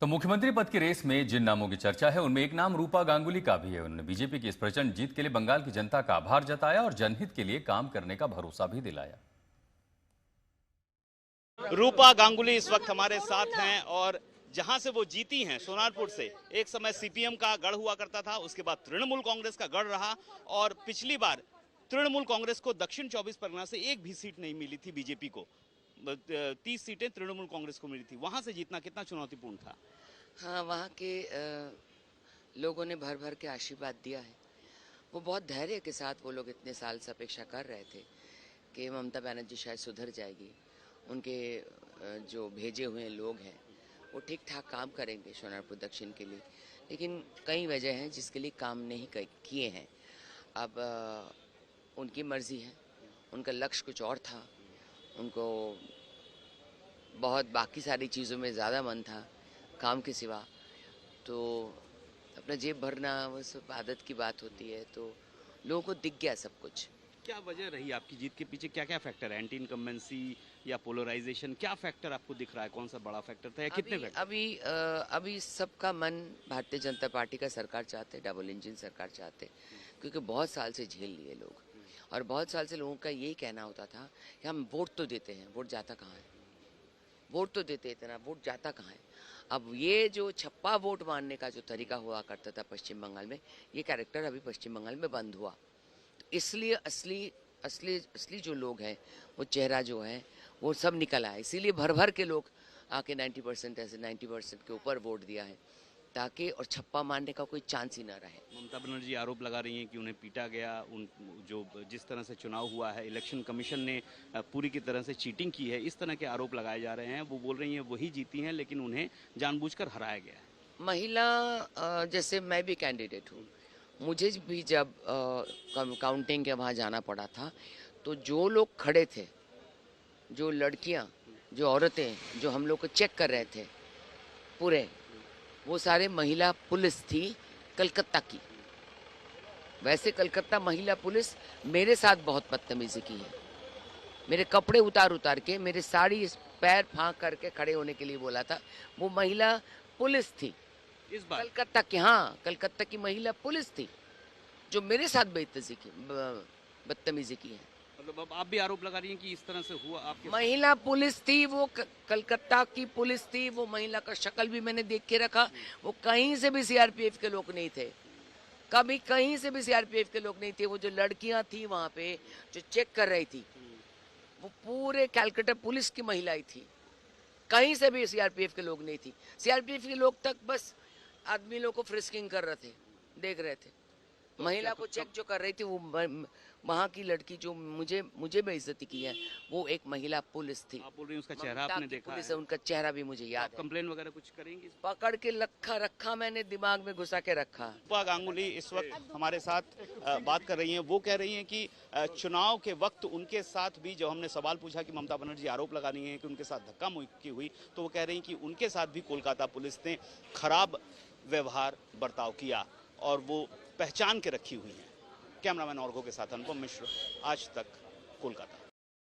तो मुख्यमंत्री पद की रेस में जिन नामों की चर्चा है उनमें एक नाम रूपा गांगुली का भी है। उन्होंने बीजेपी की इस प्रचंड जीत के लिए बंगाल की जनता का आभार जताया और जनहित के लिए काम करने का भरोसा भी दिलाया। रूपा गांगुली इस वक्त हमारे साथ हैं और जहां से वो जीती हैं सोनारपुर से, एक समय सीपीएम का गढ़ हुआ करता था, उसके बाद तृणमूल कांग्रेस का गढ़ रहा और पिछली बार तृणमूल कांग्रेस को दक्षिण 24 परगना से एक भी सीट नहीं मिली थी बीजेपी को। 30 सीटें तृणमूल कांग्रेस को मिली थी। वहां से जीतना कितना चुनौतीपूर्ण था? हाँ, वहाँ के लोगों ने भर भर के आशीर्वाद दिया है। वो बहुत धैर्य के साथ वो लोग इतने साल से अपेक्षा कर रहे थे कि ममता बनर्जी शायद सुधर जाएगी, उनके जो भेजे हुए लोग हैं वो ठीक ठाक काम करेंगे सोनारपुर दक्षिण के लिए, लेकिन कई वजह हैं जिसके लिए काम नहीं किए हैं। अब उनकी मर्जी है, उनका लक्ष्य कुछ और था, उनको बहुत बाकी सारी चीज़ों में ज़्यादा मन था काम के सिवा, तो अपना जेब भरना वो सब आदत की बात होती है, तो लोगों को दिख गया सब कुछ। क्या वजह रही आपकी जीत के पीछे? क्या क्या फैक्टर है? एंटी इनकम्बेंसी या पोलराइजेशन? क्या फैक्टर आपको दिख रहा है? कौन सा बड़ा फैक्टर था या कितने फैक्टर? अभी सबका मन भारतीय जनता पार्टी का सरकार चाहते, डबल इंजन सरकार चाहते, क्योंकि बहुत साल से झेल लिए लोग और बहुत साल से लोगों का यही कहना होता था कि हम वोट तो देते हैं, वोट जाता कहाँ है, वोट तो देते इतना, वोट जाता कहाँ है। अब ये जो छप्पा वोट मारने का जो तरीका हुआ करता था पश्चिम बंगाल में, ये कैरेक्टर अभी पश्चिम बंगाल में बंद हुआ। तो इसलिए असली असली असली जो लोग हैं, वो चेहरा जो है वो सब निकल आया। इसीलिए भर भर के लोग आके 90% ऐसे 90% के ऊपर वोट दिया है, ताकि और छप्पा मारने का कोई चांस ही ना रहे। ममता बनर्जी आरोप लगा रही हैं कि उन्हें पीटा गया, उन जो जिस तरह से चुनाव हुआ है, इलेक्शन कमीशन ने पूरी की तरह से चीटिंग की है, इस तरह के आरोप लगाए जा रहे हैं। वो बोल रही हैं वही जीती हैं लेकिन उन्हें जानबूझकर हराया गया है। महिला जैसे मैं भी कैंडिडेट हूँ, मुझे भी जब काउंटिंग के वहाँ जाना पड़ा था, तो जो लोग खड़े थे, जो लड़कियाँ, जो औरतें, जो हम लोग को चेक कर रहे थे पूरे, वो सारे महिला पुलिस थी कलकत्ता की। वैसे कलकत्ता महिला पुलिस मेरे साथ बहुत बदतमीजी की है, मेरे कपड़े उतार उतार के, मेरे साड़ी पैर फाँक करके खड़े होने के लिए बोला था। वो महिला पुलिस थी इस बार कलकत्ता की, हाँ कलकत्ता की महिला पुलिस थी जो मेरे साथ बदतमीजी की है। मतलब अब आप भी आरोप लगा रही हैं कि इस तरह से हुआ आपके? महिला पुलिस थी वो, कलकत्ता की पुलिस थी वो। महिला का शक्ल भी मैंने देख के रखा, वो कहीं से भी सीआरपीएफ के लोग नहीं थे, कभी कहीं से भी सीआरपीएफ के लोग नहीं थे। वो जो लड़कियां थी वहां पे जो चेक कर रही थी, वो पूरे कलकत्ता पुलिस की महिलाएं थी, कहीं से भी सीआरपीएफ के लोग नहीं थी। सीआरपीएफ के लोग तक बस आदमी लोग को फ्रिस्किंग कर रहे थे, देख रहे थे। महिला को चेक जो कर रही थी, वो वहाँ की लड़की जो मुझे बेइज्जती की है, वो एक महिला पुलिस थी। आप बोल रही हैं उसका चेहरा आपने देखा है? उनका चेहरा भी मुझे याद है। कंप्लेन वगैरह कुछ करेंगे? पकड़ के रखा मैंने, दिमाग में घुसा के रखा। रूपा गांगुली इस वक्त हमारे साथ बात कर रही हैं। वो कह रही हैं कि चुनाव के वक्त उनके साथ भी, जब हमने सवाल पूछा कि ममता बनर्जी आरोप लगा रही हैं कि उनके साथ धक्का मुक्की हुई, तो वो कह रही हैं कि उनके साथ भी कोलकाता पुलिस ने खराब व्यवहार बर्ताव किया और वो पहचान के रखी हुई हैं। कैमरामैन ऑर्गो के साथ अनुपम मिश्र, आज तक, कोलकाता।